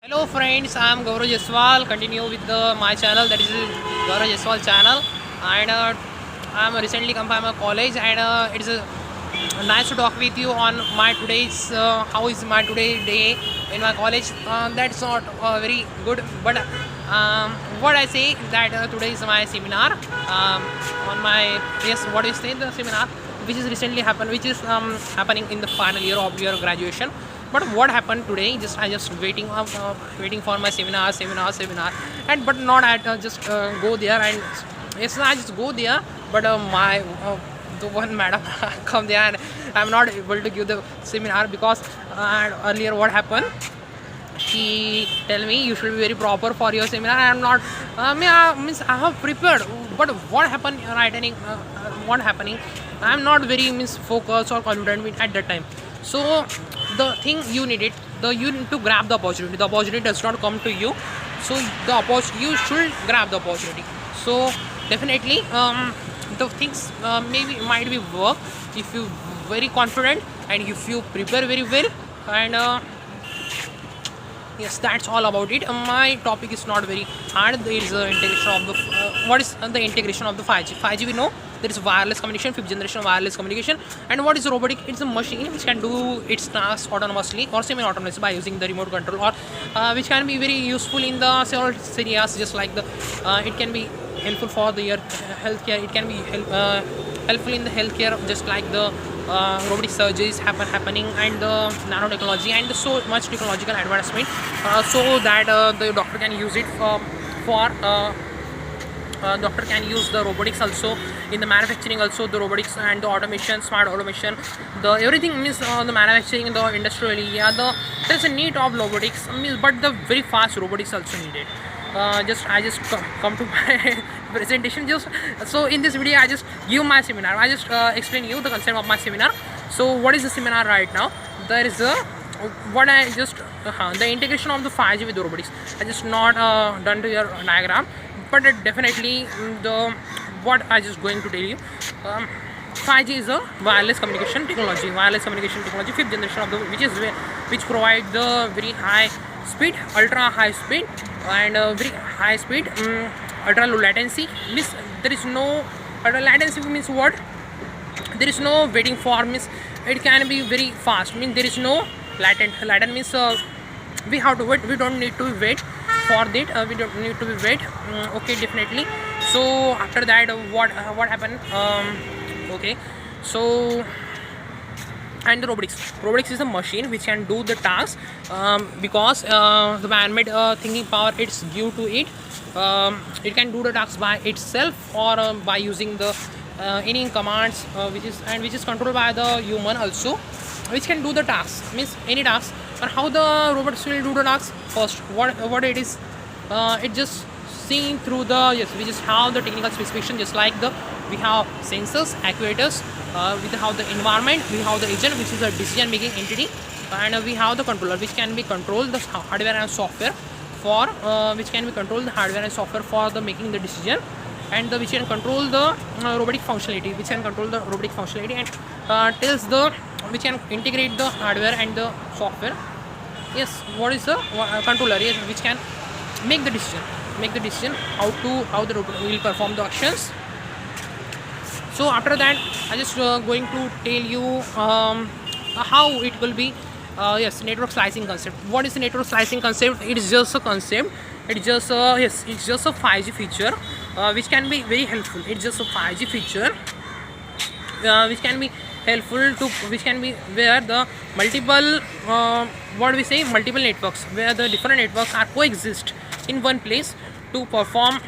Hello friends, I am Gaurav Jaiswal. Continue with my channel, that is Gaurav Jaiswal channel, and I am recently come from a college, and it is nice to talk with you on my today's how is my today day in my college. That's not very good, but what I say that today is my seminar on my yes, what is the seminar which is recently happened, which is happening in the final year of your graduation. But what happened today? I just waiting for my seminar, and but not at just go there and yes, I just go there. But my the one madam come there and I'm not able to give the seminar because earlier what happened? She tell me you should be very proper for your seminar. I am not. Means I have prepared, but what happened? What happening? I am not very means focused or confident at that time. So the thing you need it, you need to grab the opportunity. The opportunity does not come to you, so you should grab the opportunity. So definitely the things maybe might be work if you very confident and if you prepare very well and. Yes, that's all about it. My topic is not very hard. There is integration of the what is the integration of the 5G. 5G we know there is wireless communication, fifth generation wireless communication, and what is robotic? It's a machine which can do its tasks autonomously or semi-autonomously by using the remote control, or which can be very useful in the several areas. Just like the it can be helpful for the healthcare. It can be helpful in the healthcare, just like the robotic surgeries happening and the nanotechnology and so much technological advancement, so that the doctor can use it for doctor can use the robotics also in the manufacturing, also the robotics and the automation, smart automation, the everything means the manufacturing, the industrial area, there's a need of robotics means, but the very fast robotics also needed. I just come to my presentation. Just so in this video I just give my seminar. I just explain you the concept of my seminar. So what is the seminar right now? There is a what I just the integration of the 5G with the robotics. I just not done to your diagram, but definitely the what I just going to tell you. 5G is a wireless communication technology. Wireless communication technology, fifth generation of the which provide the very high speed, ultra high speed, and very high speed, ultra low latency. Means there is no ultra latency means what? There is no waiting for means it can be very fast. Means there is no latent. Latent means we have to wait. We don't need to wait for that. We don't need to be wait. Okay, definitely. So after that, what happened? Okay, so. And the robotics is a machine which can do the task because the man-made thinking power it's due to it. It can do the task by itself or by using the any commands which is controlled by the human also, which can do the task means any task. And how the robots will do the task? First, what it is, it just seen through the we just have the technical specification, just like we have sensors, actuators, we have the environment, we have the agent which is a decision making entity, and we have the controller which can be control the hardware and software for which can be control the hardware and software for the making the decision, and which can control the robotic functionality, and tells the which can integrate the hardware and the software. Yes, what is the controller? Yes, which can make the decision how the robot will perform the actions. So after that I just going to tell you how it will be. Yes, network slicing concept. What is the network slicing concept? It is just a concept. It's just it's just a 5G feature which can be very helpful. It's just a 5G feature which can be helpful to which can be where the multiple multiple networks, where the different networks are coexist in one place to perform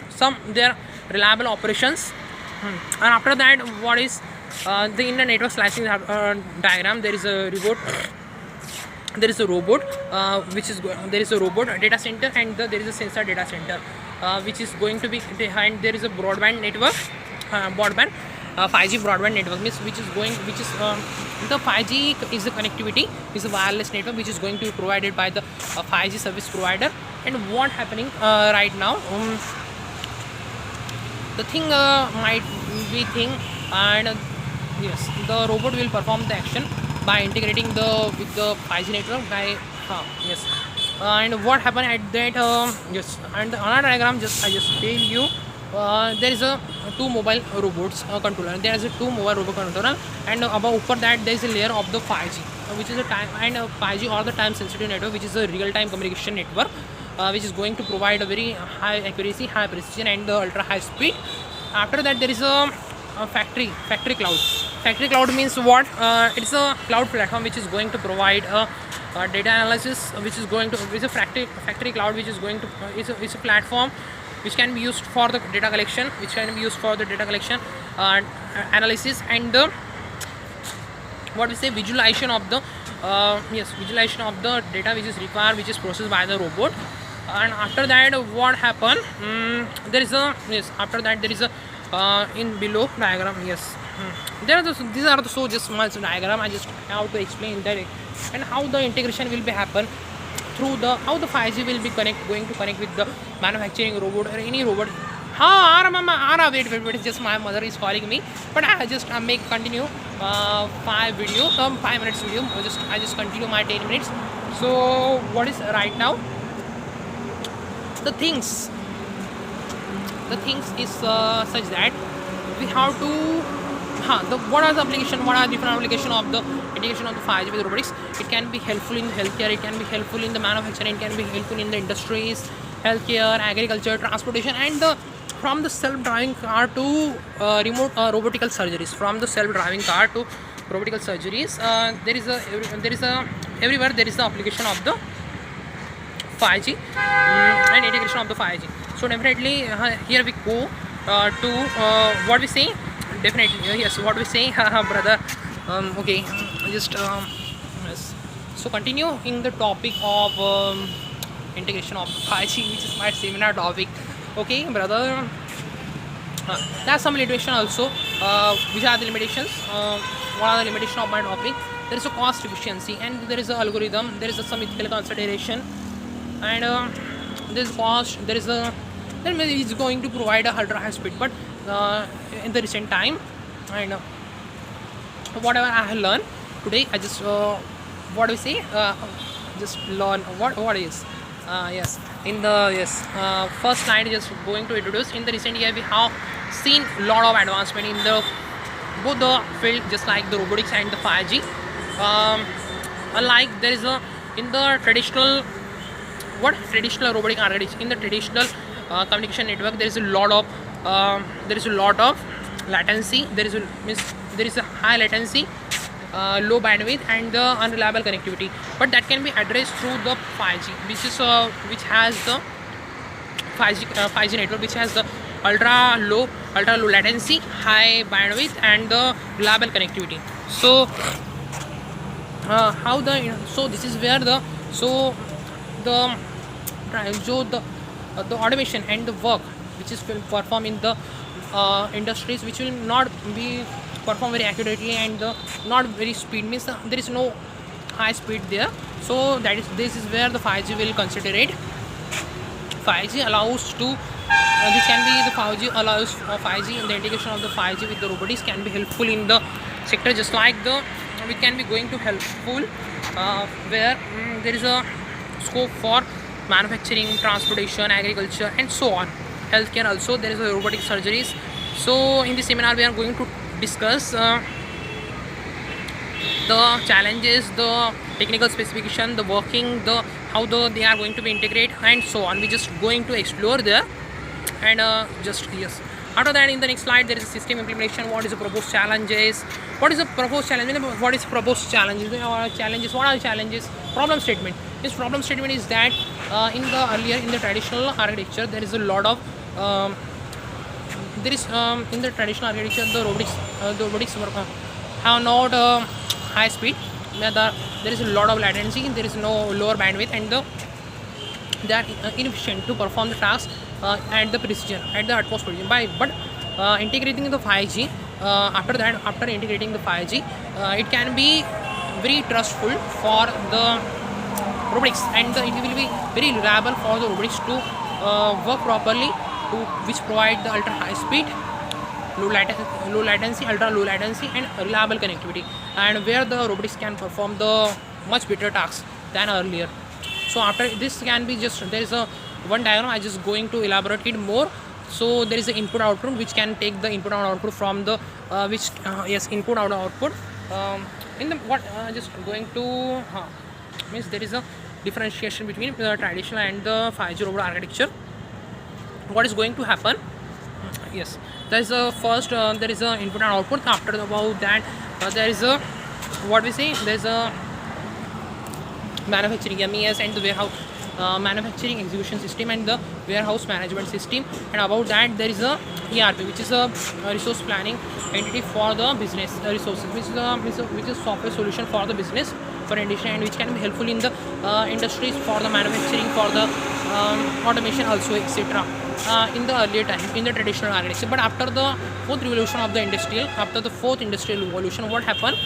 some their reliable operations. And after that, what is in the network slicing diagram? There is a robot. There is a robot which is there is a robot data center, and there is a sensor data center which is going to be behind. There is a broadband network, 5G broadband network means which is the 5G is the connectivity, is a wireless network which is going to be provided by the 5G service provider. And what happening right now? The thing might be thing, and yes, the robot will perform the action by integrating with the 5G network, by Yes. And what happened at that? Yes. And another diagram, just I just tell you. There is a two mobile robots controller. There is a two mobile robot controller, and above upper that there is a layer of the 5G, which is a time and 5G or the time sensitive network, which is a real time communication network, which is going to provide a very high accuracy, high precision, and the ultra high speed. After that, there is a factory cloud. Factory cloud means what? It's a cloud platform which is going to provide data analysis, which is going to it's a factory cloud which is going to it's a platform which can be used for the data collection, analysis, and the what we say visualization of the visualization of the data which is required, which is processed by the robot. And after that, what happened? There is a after that there is a in below diagram. These are the so just much diagram. I just have to explain that and how the integration will be happen through the how the 5G will be going to connect with the manufacturing robot or any robot. Wait, just my mother is calling me, but I just make continue 5 minutes video. I just continue my 10 minutes. So what is right now? The things is such that we have to what are the application, what are different application of the integration of the 5G with robotics. It can be helpful in healthcare, it can be helpful in the manufacturing, it can be helpful in the industries, healthcare, agriculture, transportation, and from the self-driving car to remote robotical surgeries. From the self-driving car to robotical surgeries, there is a everywhere there is the application of the 5G and integration of the 5G. So definitely here we go to what we say. Definitely yes, what we say, brother. Okay, just yes. So continue in the topic of integration of 5G, which is my seminar topic. Okay, brother. There are some limitations also. Which are the limitations? What are the limitations of my topic? There is a cost efficiency, and there is an algorithm. There is some ethical consideration, and there is cost. There is a then it's going to provide a ultra high speed, but in the recent time, and whatever I have learned today, I just what do we say? Just learn what is yes. In the first slide, just going to introduce. In the recent year, we have seen a lot of advancement in the both the field, just like the robotics and the 5G. Unlike there is a in the traditional robotic architecture, in the traditional communication network, there is a lot of latency. There is a high latency, low bandwidth, and the unreliable connectivity. But that can be addressed through the 5G, which has the 5G network, which has the ultra low latency, high bandwidth, and the reliable connectivity. So this is where the automation and the work which is performed in the industries, which will not be performed very accurately and not very speed, means there is no high speed there. So this is where the 5G will consider it. 5G allows to this can be the 5G allows 5G, and the integration of the 5G with the robotics can be helpful in the sector, just like we can be going to helpful where there is a scope for manufacturing, transportation, agriculture, and so on. Healthcare also, there is a robotic surgeries. So in this seminar, we are going to discuss the challenges, the technical specification, the working, how they are going to be integrated, and so on. We just going to explore there, and yes. After that, in the next slide, there is a system implementation. What is the proposed challenges? What is the proposed challenge? What is proposed challenges? Challenges. What are the challenges? Problem statement. This problem statement is that in the traditional architecture, there is a lot of in the traditional architecture, the robotics have not high speed. There is a lot of latency. There is no lower bandwidth, and they are inefficient to perform the task at the precision, at the utmost precision. But integrating the 5G, after integrating the 5G, it can be very trustful for the robotics, and it will be very reliable for the robotics to work properly, which provide the ultra high speed, low latency, ultra low latency, and reliable connectivity, and where the robotics can perform the much better tasks than earlier. So after this can be just, there is a one diagram I just going to elaborate it more. So there is an input output which can take the input and output from the yes, input and output in the what just going to means there is a differentiation between the traditional and the 5G robot architecture. What is going to happen? Yes, there is a first there is a input and output. After about that there is a what we say, there is a manufacturing MES and the warehouse manufacturing execution system and the warehouse management system. And about that there is a ERP, which is a resource planning entity for the business resources, which is software solution for the business for industry, and which can be helpful in the industries for the manufacturing, for the automation also, etc. In the earlier time in the traditional architecture. But after the fourth revolution of the industrial, after the fourth industrial revolution, what happened?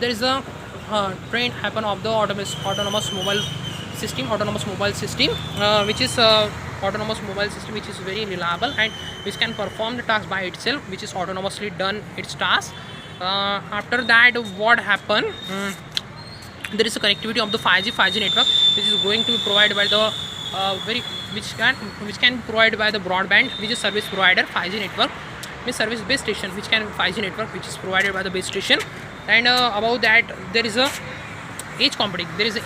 There is a trend happen of the autonomous mobile system, which is autonomous mobile system which is very reliable and which can perform the task by itself, which is autonomously done its task. After that what happened? There is a connectivity of the 5G network, which is going to be provided by the which can be provided by the broadband, which is service provider. 5G network means service base station, which can be 5G network, which is provided by the base station. And above that there is a edge computing. There is a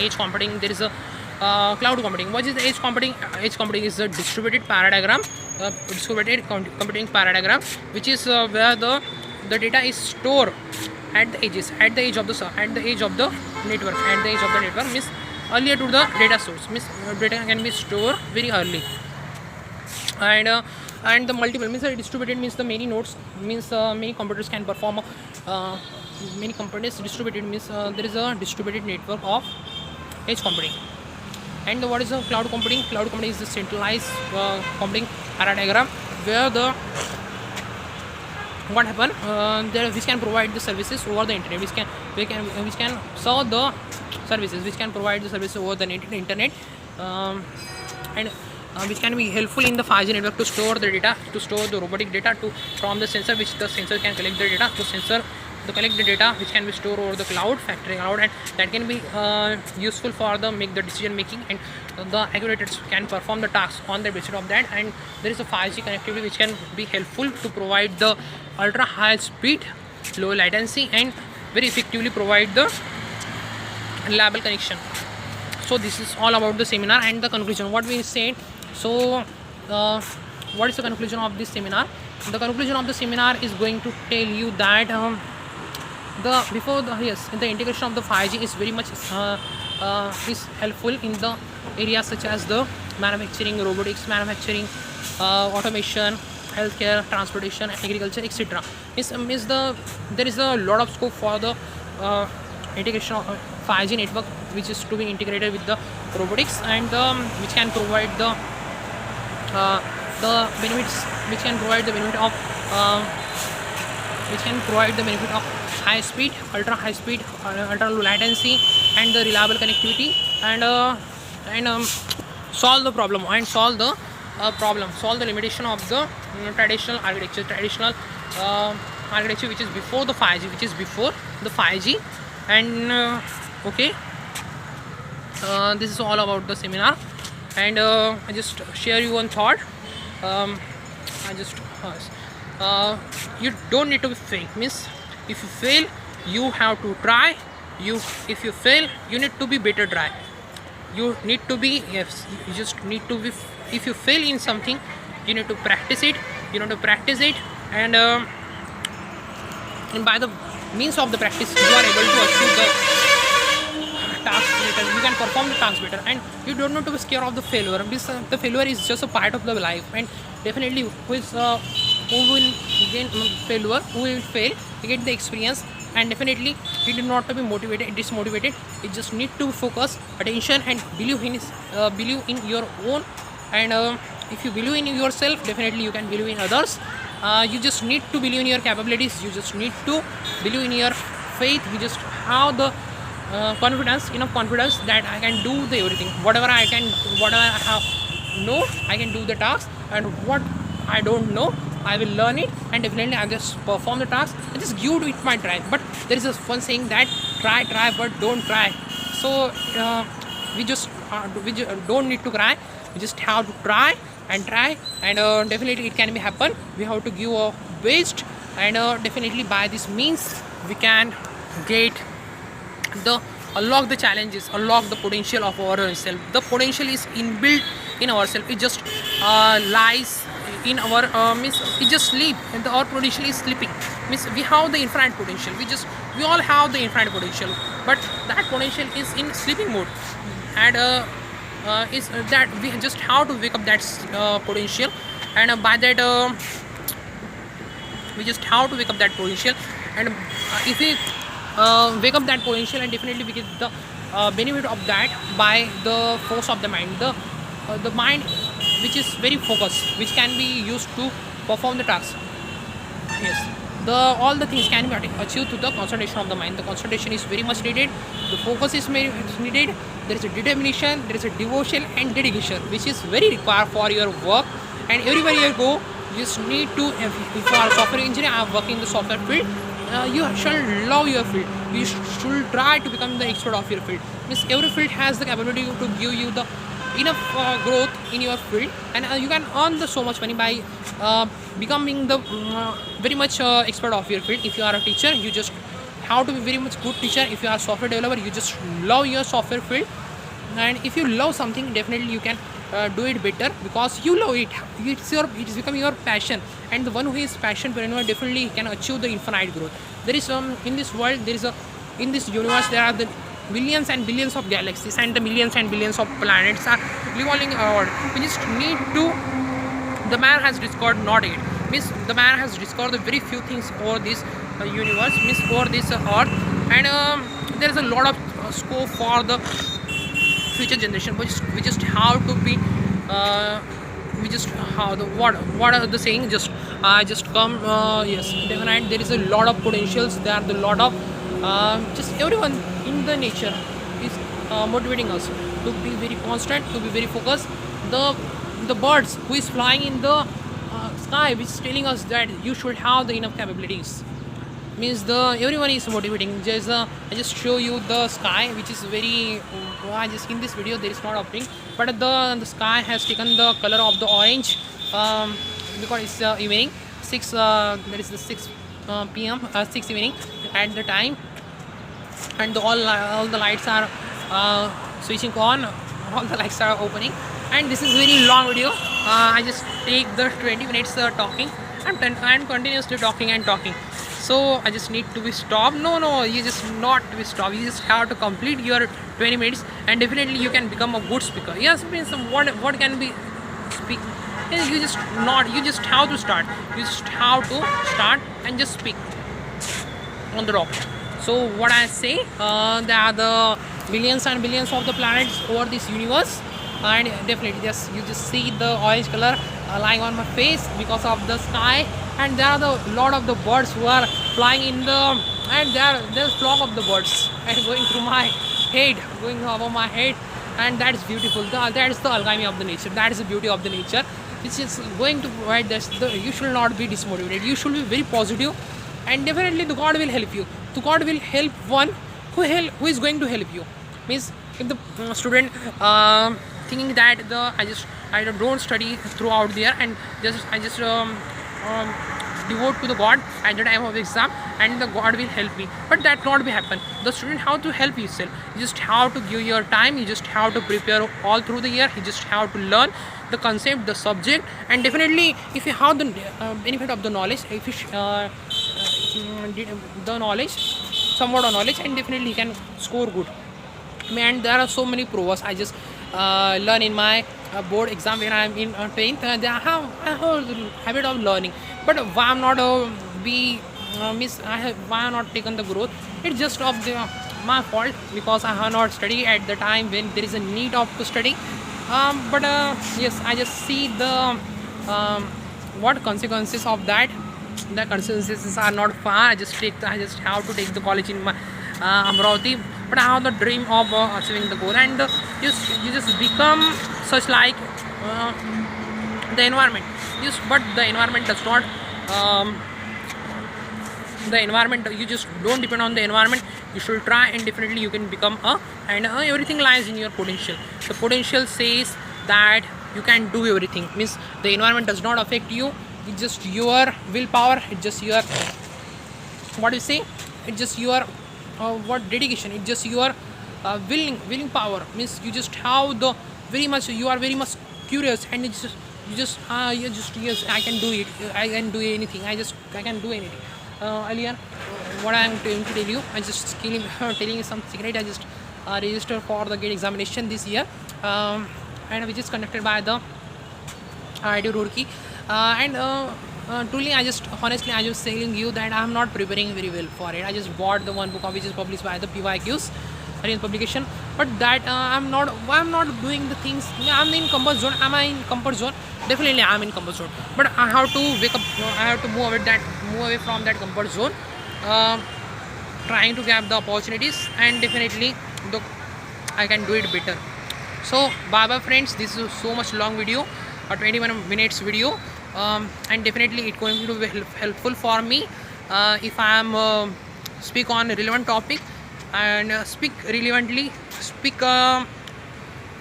cloud computing. What is the edge computing? Edge computing is a distributed paradigm, computing paradigm, which is where the data is stored at the edges, at the edge of the network, means earlier to the data source, means data can be stored very early. And the multiple means distributed, means the many nodes, means many computers can perform many computers. Distributed means there is a distributed network of edge computing. And what is the cloud computing? Cloud computing is the centralized computing paradigm, where the what happen there, which can provide the services over the internet, which can serve the services, which can provide the services over the internet, and which can be helpful in the 5G network to store the data, to store the robotic data from the sensor, which the sensor can collect the data. The sensor to collect the data, which can be stored over the cloud, factory cloud, and that can be useful for the make the decision making, and the actuators can perform the tasks on the basis of that. And there is a 5G connectivity which can be helpful to provide the ultra high speed, low latency, and very effectively provide the reliable connection. So this is all about the seminar and the conclusion, what we said. So what is the conclusion of this seminar? The conclusion of the seminar is going to tell you that the integration of the 5G is very much is helpful in the areas such as the manufacturing, robotics, automation, healthcare, transportation, agriculture, etc. There is a lot of scope for the integration of 5G network, which is to be integrated with the robotics, and which can provide the benefits, which can provide the benefit of high speed, ultra high speed, ultra low latency, and the reliable connectivity, and solve the limitation of the traditional architecture, which is before the 5G, and okay, this is all about the seminar. And I just share you one thought. You don't need to fail. Means if you fail, you have to try. If you fail, you need to be better try. You need to be, yes, you just need to be. If you fail in something, you need to practice it. And by the means of the practice, you are able to achieve the task better. You can perform the task better, and you don't need to be scared of the failure. Because the failure is just a part of the life, and definitely who will gain failure, who will fail, you get the experience, and definitely he did not to be motivated, dismotivated. You just need to focus attention and believe in your own. And if you believe in yourself, definitely you can believe in others. You just need to believe in your capabilities. You just need to believe in your faith. You just have the enough confidence that I can do the everything. Whatever I have know, I can do the task, and what I don't know, I will learn it, and definitely I just perform the task and just give it my try. But there is this one saying that try, but don't try. So we just don't need to cry. We just have to try, and definitely it can be happen. We have to give our best, and definitely by this means we can get the unlock the challenges, unlock the potential of ourselves. The potential is inbuilt in ourselves. It just lies in our means it just sleep, and our potential is sleeping. Means we have the infinite potential. We all have the infinite potential, but that potential is in sleeping mode, and is that we just have to wake up that potential, and by that we just have to wake up that potential, and if we wake up that potential, and definitely we get the benefit of that by the force of the mind, the mind which is very focused, which can be used to perform the task. Yes, all the things can be achieved through the concentration of the mind. The concentration is very much needed, the focus is needed, there is a determination, there is a devotion and dedication which is very required for your work. And everywhere you go, you just need to, if you are a software engineer, I am working in the software field, you should love your field. You should try to become the expert of your field. Means every field has the capability to give you the enough growth in your field, and you can earn the so much money by becoming the very much expert of your field. If you are a teacher, you just have to be very much good teacher. If you are a software developer, you just love your software field, and if you love something, definitely you can do it better because you love it. It's become your passion, and the one who is passionate definitely can achieve the infinite growth. There is in this world, in this universe, there are the billions and billions of galaxies, and the millions and billions of planets are revolving around. We just need to, the man has discovered not it, means the man has discovered the very few things over this universe, means over this earth, and there is a lot of scope for the future generation. We just have to be we just have the what are the saying, just come, yes, definitely there is a lot of potentials, there are the lot of just everyone in the nature is motivating us to be very constant, to be very focused. The birds who is flying in the sky, which is telling us that you should have the enough capabilities, means everyone is motivating. I just show you the sky, which is very just in this video there is not appearing, but the sky has taken the color of the orange because it's evening 6 there is the 6 p.m. 6 evening at the time, and all the lights are switching on, all the lights are opening, and this is very long video. I just take the 20 minutes talking and continuously talking and talking, so I just need to be stopped. No, you just not to be stopped, you just have to complete your 20 minutes, and definitely you can become a good speaker. Yes, means what can be speak, you just have to start, and just speak on the rock. So what I say, there are the billions and billions of the planets over this universe, and definitely you just see the orange color lying on my face because of the sky, and there are the lot of the birds who are flying in the, and there's flock of the birds and going through my head, going above my head, and that's beautiful. That is the alchemy of the nature, that is the beauty of the nature, which is going to provide this. You should not be dismotivated, you should be very positive, and definitely the God will help you. The God will help one who is going to help you. Means if the student thinking that I don't study throughout there, and I just devote to the God at the time of exam, and the God will help me, but that not be happen. The student have to help yourself. You just have to give your time, you just have to prepare all through the year, you just have to learn the concept, the subject, and definitely if you have the benefit of the knowledge, if you the knowledge, somewhat of knowledge, and definitely you can score good. And there are so many provas I just learn in my board exam when I am in 10th. I have the habit of learning, but why I'm not why I not taken the growth, it's just of my fault, because I have not studied at the time when there is a need of to study. But yes, I just see the what consequences of that. The consequences are not far. I just have to take the college in my Amravati, but I have the dream of achieving the goal, and you just become such like the environment. But the environment does not the environment, you just don't depend on the environment. You should try, and definitely you can become a, and everything lies in your potential. The potential says that you can do everything, means the environment does not affect you. It's just your willpower, it's just your, what you say, it's just your what dedication, it's just your willing power, means you just have the very much, you are very much curious, and it's just you just, yes, I can do it, I can do anything, I can do anything. Earlier, what I am going to tell you, I just telling you some secret. I just registered for the GATE examination this year, and which is conducted by the IIT Roorkee, and truly, I just honestly, I just telling you that I am not preparing very well for it. I just bought the one book which is published by the PYQs publication, but that I'm not doing the things. I'm in comfort zone. Am I in comfort zone? Definitely, I'm in comfort zone. But I have to wake up. I have to move away from that comfort zone, trying to grab the opportunities, and definitely, I can do it better. So bye bye friends, this is so much long video, a 21 minutes video, and definitely it's going to be helpful for me if I am speak on a relevant topic, and speak relevantly, speak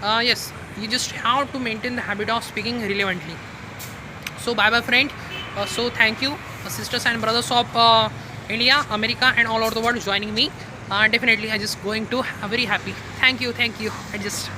yes, you just have to maintain the habit of speaking relevantly. So bye bye friend. So thank you, sisters and brothers of India, America, and all over the world joining me. Definitely I just going to very happy. Thank you. I just